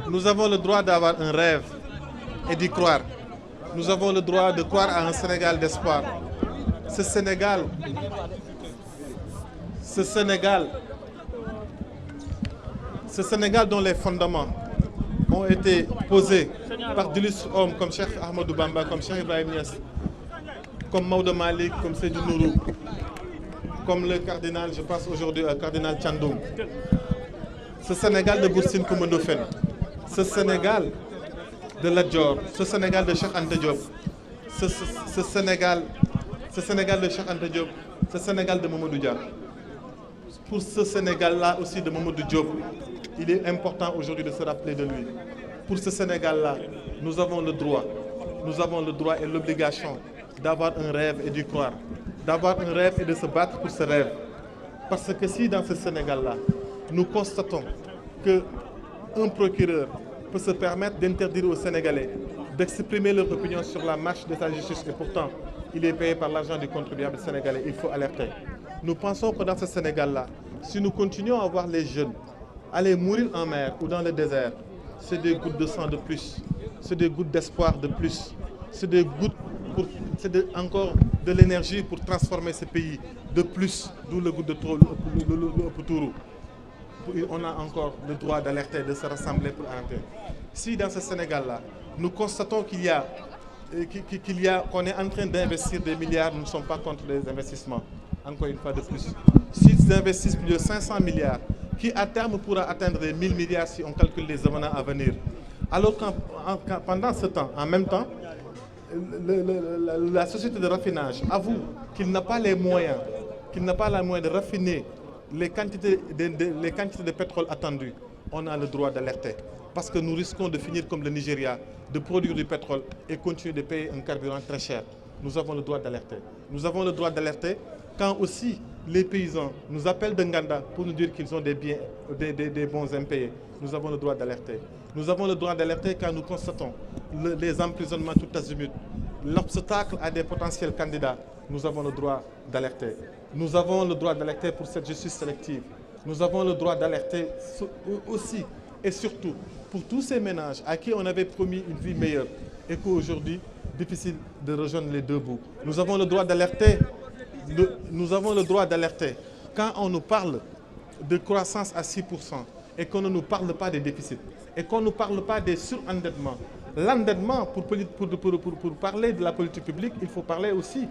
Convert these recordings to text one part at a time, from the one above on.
Nous avons le droit d'avoir un rêve et d'y croire. Nous avons le droit de croire à un Sénégal d'espoir. Ce Sénégal dont les fondements ont été posés par d'illustres hommes comme Cheikh Ahmadou Bamba, comme Cheikh Ibrahim Niass, comme Maodo Malick, comme Seydou Nourou, comme le cardinal, je pense aujourd'hui au cardinal Thiandoum. Ce Sénégal de Bour Sine Coumba Ndoffène, ce Sénégal de Lat Dior, ce Sénégal de Cheikh Anta Diop, ce Sénégal de Cheikh Anta Diop, ce Sénégal de Mamadou Dia. Pour ce Sénégal-là aussi de Mamadou Diop, il est important aujourd'hui de se rappeler de lui. Pour ce Sénégal-là, nous avons le droit et l'obligation d'avoir un rêve et d'y croire, d'avoir un rêve et de se battre pour ce rêve. Parce que si dans ce Sénégal-là, nous constatons qu'un procureur peut se permettre d'interdire aux Sénégalais d'exprimer leur opinion sur la marche de sa justice et pourtant il est payé par l'argent du contribuable sénégalais, il faut alerter. Nous pensons que dans ce Sénégal-là, si nous continuons à voir les jeunes aller mourir en mer ou dans le désert, c'est des gouttes de sang de plus, c'est des gouttes d'espoir de plus, c'est encore de l'énergie pour transformer ce pays de plus, d'où le goût de trop, le Tourou. On a encore le droit d'alerter, de se rassembler pour alerter. Si dans ce Sénégal-là, nous constatons qu'on est en train d'investir des milliards, nous ne sommes pas contre les investissements, encore une fois de plus. S'ils investissent plus de 500 milliards, qui à terme pourra atteindre les 1000 milliards si on calcule les événements à venir. Alors que pendant ce temps, en même temps, la société de raffinage avoue qu'il n'a pas les moyens, de raffiner les quantités de pétrole attendues. On a le droit d'alerter. Parce que nous risquons de finir comme le Nigeria, de produire du pétrole et continuer de payer un carburant très cher. Nous avons le droit d'alerter. Nous avons le droit d'alerter quand aussi les paysans nous appellent de Nganda pour nous dire qu'ils ont des biens, des bons impayés. Nous avons le droit d'alerter. Nous avons le droit d'alerter quand nous constatons les emprisonnements tout azimuts, l'obstacle à des potentiels candidats. Nous avons le droit d'alerter. Nous avons le droit d'alerter pour cette justice sélective. Nous avons le droit d'alerter aussi et surtout pour tous ces ménages à qui on avait promis une vie meilleure et qu'aujourd'hui, difficile de rejoindre les deux bouts. Nous avons le droit d'alerter. Nous avons le droit d'alerter quand on nous parle de croissance à 6% et qu'on ne nous parle pas des déficits et qu'on ne nous parle pas des surendettements. L'endettement, pour parler de la politique publique, il faut parler aussi,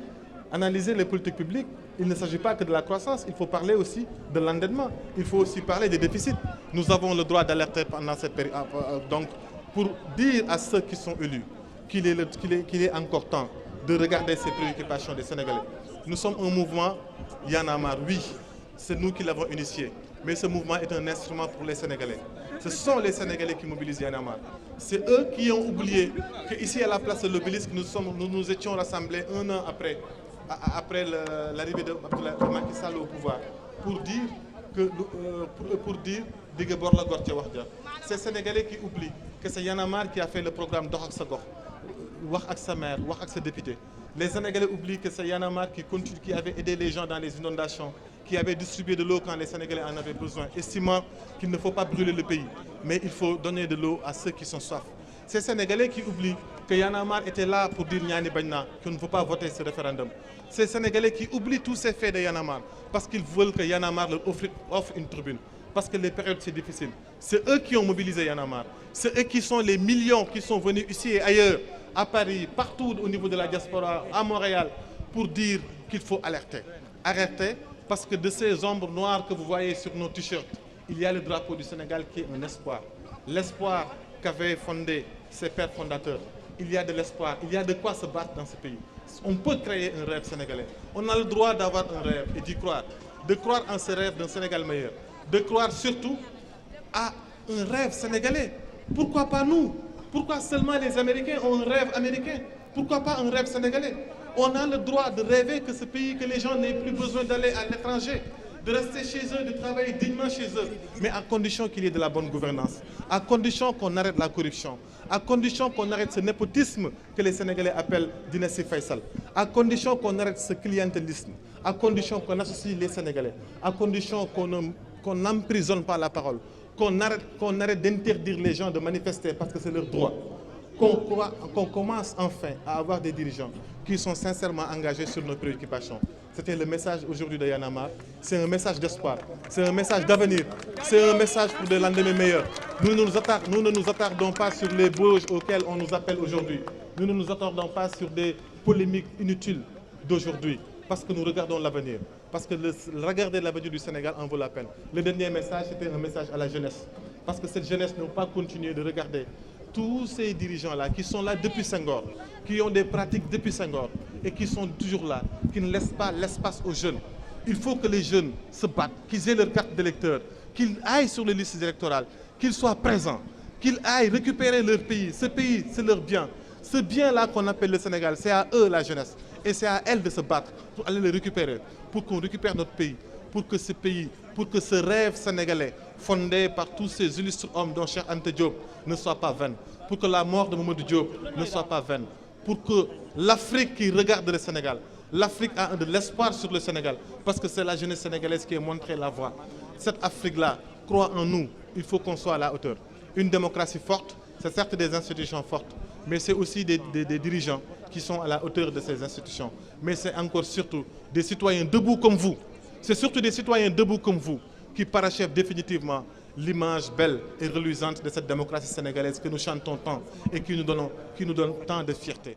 analyser les politiques publiques. Il ne s'agit pas que de la croissance, il faut parler aussi de l'endettement. Il faut aussi parler des déficits. Nous avons le droit d'alerter pendant cette période. Donc, pour dire à ceux qui sont élus qu'il est encore temps de regarder ces préoccupations des Sénégalais. Nous sommes un mouvement Y'en a marre, oui, c'est nous qui l'avons initié. Mais ce mouvement est un instrument pour les Sénégalais. Ce sont les Sénégalais qui mobilisent Y'en a marre. C'est eux qui ont oublié qu'ici à la place de l'Obélisque, nous nous étions rassemblés un an après l'arrivée de Macky Sall au pouvoir pour dire ces Sénégalais qui oublient que c'est Y'en a marre qui a fait le programme Dox ak sa gox, wax ak sa maire, wax ak sa député. Les Sénégalais oublient que c'est Y'en a marre qui avait aidé les gens dans les inondations, qui avait distribué de l'eau quand les Sénégalais en avaient besoin, estimant qu'il ne faut pas brûler le pays, mais il faut donner de l'eau à ceux qui sont soif. Ces Sénégalais qui oublient que Y'en a marre était là pour dire Nyani Bagna, qu'on ne faut pas voter ce référendum. Ces Sénégalais qui oublient tous ces faits de Y'en a marre, parce qu'ils veulent que Y'en a marre leur offre une tribune. Parce que les périodes c'est difficile. C'est eux qui ont mobilisé Y'en a marre. C'est eux qui sont les millions qui sont venus ici et ailleurs, à Paris, partout au niveau de la diaspora, à Montréal, pour dire qu'il faut alerter. Alerter parce que de ces ombres noires que vous voyez sur nos t-shirts, il y a le drapeau du Sénégal qui est un espoir. L'espoir qu'avaient fondé ses pères fondateurs. Il y a de l'espoir, il y a de quoi se battre dans ce pays. On peut créer un rêve sénégalais. On a le droit d'avoir un rêve et d'y croire. De croire en ce rêve d'un Sénégal meilleur. De croire surtout à un rêve sénégalais. Pourquoi pas nous? Pourquoi seulement les Américains ont un rêve américain? Pourquoi pas un rêve sénégalais? On a le droit de rêver que ce pays, que les gens n'aient plus besoin d'aller à l'étranger, de rester chez eux, de travailler dignement chez eux, mais à condition qu'il y ait de la bonne gouvernance, à condition qu'on arrête la corruption, à condition qu'on arrête ce népotisme que les Sénégalais appellent dynastie Faisal, à condition qu'on arrête ce clientélisme, à condition qu'on associe les Sénégalais, à condition qu'on n'emprisonne pas la parole, qu'on arrête d'interdire les gens de manifester parce que c'est leur droit. Qu'on commence enfin à avoir des dirigeants qui sont sincèrement engagés sur nos préoccupations. C'était le message aujourd'hui de Y'en a marre. C'est un message d'espoir, c'est un message d'avenir, c'est un message pour des lendemains meilleurs. Nous ne nous attardons pas sur les bauges auxquels on nous appelle aujourd'hui. Nous ne nous attardons pas sur des polémiques inutiles d'aujourd'hui, parce que nous regardons l'avenir. Parce que regarder l'avenir du Sénégal en vaut la peine. Le dernier message, c'était un message à la jeunesse. Parce que cette jeunesse n'a pas continué de regarder tous ces dirigeants-là qui sont là depuis Senghor, qui ont des pratiques depuis Senghor et qui sont toujours là, qui ne laissent pas l'espace aux jeunes. Il faut que les jeunes se battent, qu'ils aient leur carte d'électeur, qu'ils aillent sur les listes électorales, qu'ils soient présents, qu'ils aillent récupérer leur pays. Ce pays, c'est leur bien. Ce bien-là qu'on appelle le Sénégal, c'est à eux la jeunesse. Et c'est à elle de se battre pour aller le récupérer, pour qu'on récupère notre pays, pour que ce pays, pour que ce rêve sénégalais, fondé par tous ces illustres hommes dont Cheikh Anta Diop, ne soit pas vaine, pour que la mort de Mamadou Diop ne soit pas vaine, pour que l'Afrique qui regarde le Sénégal, l'Afrique a de l'espoir sur le Sénégal, parce que c'est la jeunesse sénégalaise qui a montré la voie. Cette Afrique-là croit en nous, il faut qu'on soit à la hauteur. Une démocratie forte, c'est certes des institutions fortes, mais c'est aussi des dirigeants qui sont à la hauteur de ces institutions. Mais c'est encore surtout des citoyens debout comme vous. C'est surtout des citoyens debout comme vous qui parachèvent définitivement l'image belle et reluisante de cette démocratie sénégalaise que nous chantons tant et qui nous donne tant de fierté.